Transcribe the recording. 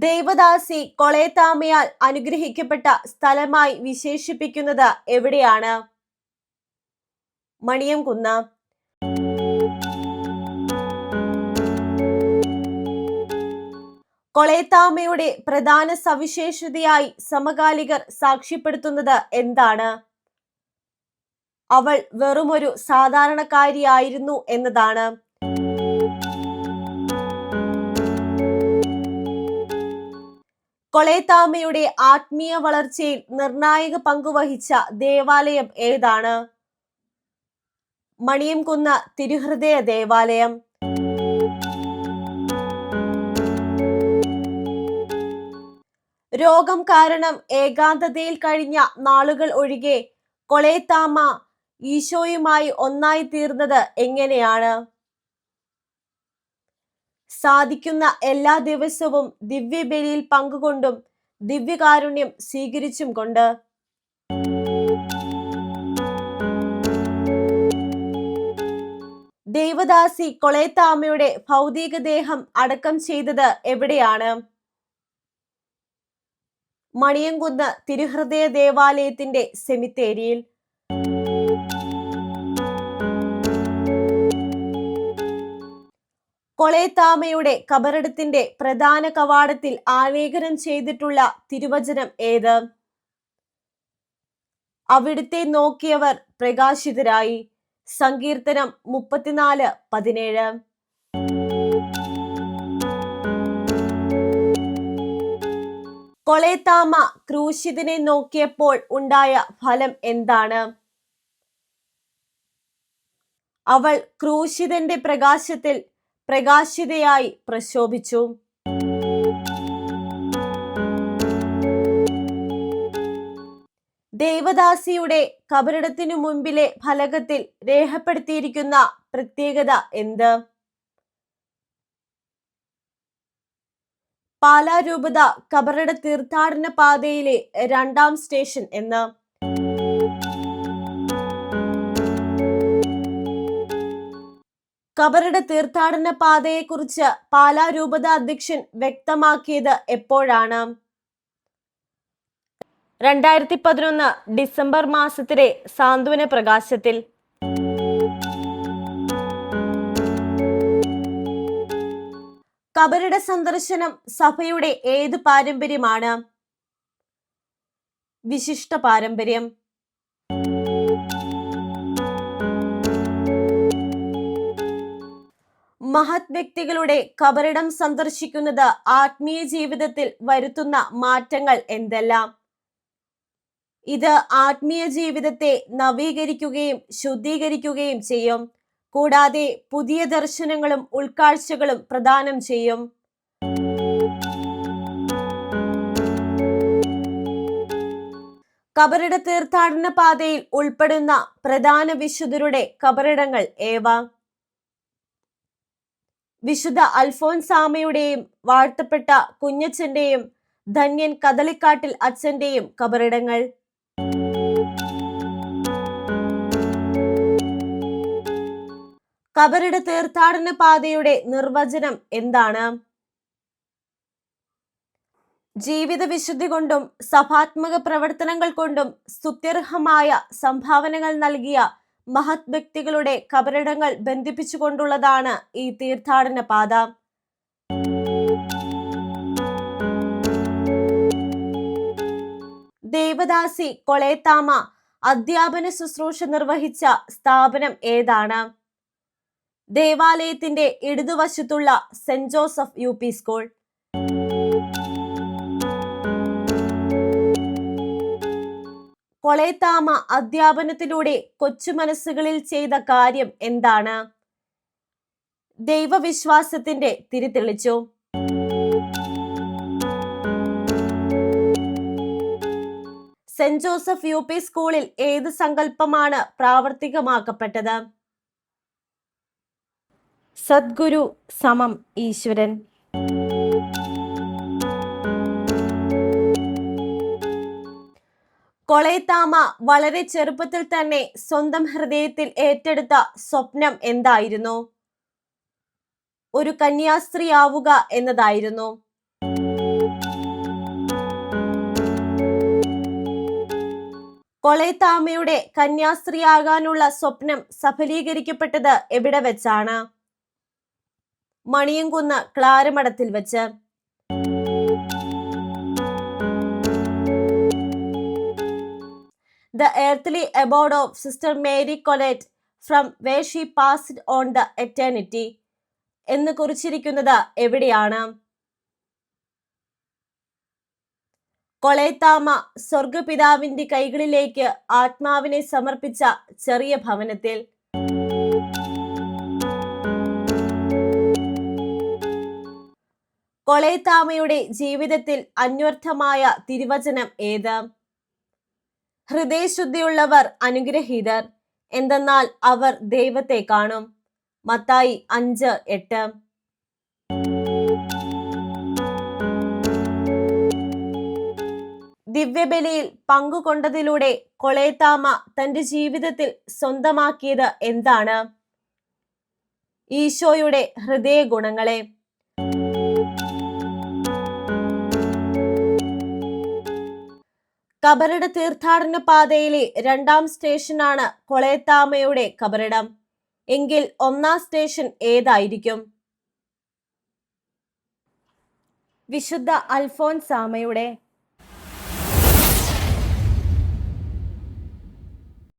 ദേവദാസി കൊളേത്താമയാൽ അനുഗ്രഹിക്കപ്പെട്ട സ്ഥലമായി വിശേഷിപ്പിക്കുന്നത് എവിടെയാണ്? മണിയംകുന്ന്. കൊളേത്താമയുടെ പ്രധാന സവിശേഷതയായി സമകാലികർ സാക്ഷ്യപ്പെടുത്തുന്നത് എന്താണ്? അവൾ വെറുമൊരു സാധാരണക്കാരിയായിരുന്നു എന്നതാണ്. കൊളേത്താമയുടെ ആത്മീയ വളർച്ചയിൽ നിർണായക പങ്കുവഹിച്ച ദേവാലയം ഏതാണ്? മണിയംകുന്ന് തിരുഹൃദയ ദേവാലയം. രോഗം കാരണം ഏകാന്തതയിൽ കഴിഞ്ഞ നാളുകൾ ഒഴികെ കൊളേത്താമ ഈശോയുമായി ഒന്നായി തീർന്നത് എങ്ങനെയാണ്? സാധിക്കുന്ന എല്ലാ ദിവസവും ദിവ്യബലിയിൽ പങ്കുകൊണ്ടും ദിവ്യകാരുണ്യം സ്വീകരിച്ചും കൊണ്ട്. ദേവദാസി കൊളേത്താമയുടെ ഭൗതികദേഹം അടക്കം ചെയ്തത് എവിടെയാണ്? മണിയംകുന്ന് തിരുഹൃദയ ദേവാലയത്തിന്റെ സെമിത്തേരിയിൽ. കൊളേത്താമയുടെ കബറിടത്തിന്റെ പ്രധാന കവാടത്തിൽ ആലേഖനം ചെയ്തിട്ടുള്ള തിരുവചനം ഏത്? അവിടുത്തെ നോക്കിയവർ പ്രകാശിതരായി. സങ്കീർത്തനം 34:17. കൊളേത്താമ ക്രൂശിതനെ നോക്കിയപ്പോൾ ഉണ്ടായ ഫലം എന്താണ്? അവൾ ക്രൂശിതന്റെ പ്രകാശത്തിൽ പ്രകാശിതയായി പ്രശോഭിച്ചു. ദേവദാസിയുടെ കബറിടത്തിനു മുൻപിലെ ഫലകത്തിൽ രേഖപ്പെടുത്തിയിരിക്കുന്ന പ്രത്യേകത എന്ത്? പാലാ രൂപത കബറിട തീർത്ഥാടന പാതയിലെ 2ാം സ്റ്റേഷൻ എന്ന്. കബറിട തീർത്ഥാടന പാതയെക്കുറിച്ച് പാലാ രൂപത അധ്യക്ഷൻ വ്യക്തമാക്കിയത് എപ്പോഴാണ്? 2011 ഡിസംബർ മാസത്തിലെ സാന്ത്വന പ്രകാശത്തിൽ. കബറിട സന്ദർശനം സഭയുടെ ഏത് പാരമ്പര്യമാണ്? വിശിഷ്ട പാരമ്പര്യം. മഹത് വ്യക്തികളുടെ കബറിടം സന്ദർശിക്കുന്നത് ആത്മീയ ജീവിതത്തിൽ വരുത്തുന്ന മാറ്റങ്ങൾ എന്തെല്ലാം? ഇത് ആത്മീയ ജീവിതത്തെ നവീകരിക്കുകയും ശുദ്ധീകരിക്കുകയും ചെയ്യും. കൂടാതെ പുതിയ ദർശനങ്ങളും ഉൾക്കാഴ്ചകളും പ്രദാനം ചെയ്യും. കബറിട തീർത്ഥാടന പാതയിൽ ഉൾപ്പെടുന്ന പ്രധാന വിശുദ്ധരുടെ കബറിടങ്ങൾ ഏവ? വിശുദ്ധ അൽഫോൻസാമയുടെയും വാഴ്ത്തപ്പെട്ട കുഞ്ഞച്ചന്റെയും ധന്യൻ കദളിക്കാട്ടിൽ അച്ഛന്റെയും കബറിടങ്ങൾ. കബറിട തീർത്ഥാടന പാതയുടെ നിർവചനം എന്താണ്? ജീവിത വിശുദ്ധി കൊണ്ടും സഭാത്മക പ്രവർത്തനങ്ങൾ കൊണ്ടും സ്തുത്യർഹമായ സംഭാവനകൾ നൽകിയ മഹത് വ്യക്തികളുടെ കബറിടങ്ങൾ ബന്ധിപ്പിച്ചുകൊണ്ടുള്ളതാണ് ഈ തീർത്ഥാടന പാത. ദേവദാസി കൊളേത്താമ അധ്യാപന ശുശ്രൂഷ നിർവഹിച്ച സ്ഥാപനം ഏതാണ്? ദേവാലയത്തിന്റെ ഇടതുവശത്തുള്ള സെന്റ് ജോസഫ് UP സ്കൂൾ. കൊളേത്താമ അധ്യാപനത്തിലൂടെ കൊച്ചു മനസ്സുകളിൽ ചെയ്ത കാര്യം എന്താണ്? ദൈവവിശ്വാസത്തിന്റെ തിരിതെളിച്ചു. സെന്റ് ജോസഫ് UP സ്കൂളിൽ ഏത് സങ്കല്പമാണ് പ്രാവർത്തികമാക്കപ്പെട്ടത്? സദ്ഗുരു സമം ഈശ്വരൻ. കൊളേത്താമ വളരെ ചെറുപ്പത്തിൽ തന്നെ സ്വന്തം ഹൃദയത്തിൽ ഏറ്റെടുത്ത സ്വപ്നം എന്തായിരുന്നു? ഒരു കന്യാസ്ത്രീയാവുക എന്നതായിരുന്നു. കൊളേത്താമയുടെ കന്യാസ്ത്രീയാകാനുള്ള സ്വപ്നം സഫലീകരിക്കപ്പെട്ടത് എവിടെ വെച്ചാണ്? മണിയംകുന്ന് ക്ലാരമഠത്തിൽ വെച്ച്. The earthly abode of Sister Mary Colette, from where she passed on the eternity എന്ന് കുറിച്ചിരിക്കുന്നത് എവിടെയാണ്? കൊളേത്താമ സ്വർഗപിതാവിന്റെ കൈകളിലേക്ക് ആത്മാവിനെ സമർപ്പിച്ച ചെറിയ ഭവനത്തിൽ. കൊളേത്താമയുടെ ജീവിതത്തിൽ അന്വർത്ഥമായ തിരുവചനം ഏത്? ഹൃദയശുദ്ധിയുള്ളവർ അനുഗ്രഹീതർ, എന്തെന്നാൽ അവർ ദൈവത്തെ കാണും. മത്തായി 5:8. ദിവ്യബലിയിൽ പങ്കുകൊണ്ടതിലൂടെ കൊളേത്താമ തന്റെ ജീവിതത്തിൽ സ്വന്തമാക്കിയത് എന്താണ്? ഈശോയുടെ ഹൃദയ ഗുണങ്ങളെ. കബറിട തീർത്ഥാടന പാതയിലെ 2ാം സ്റ്റേഷനാണ് കൊളേത്താമയുടെ കബറിടം. എങ്കിൽ 1ാം സ്റ്റേഷൻ ഏതായിരിക്കും? വിശുദ്ധ അൽഫോൻസാമയുടെ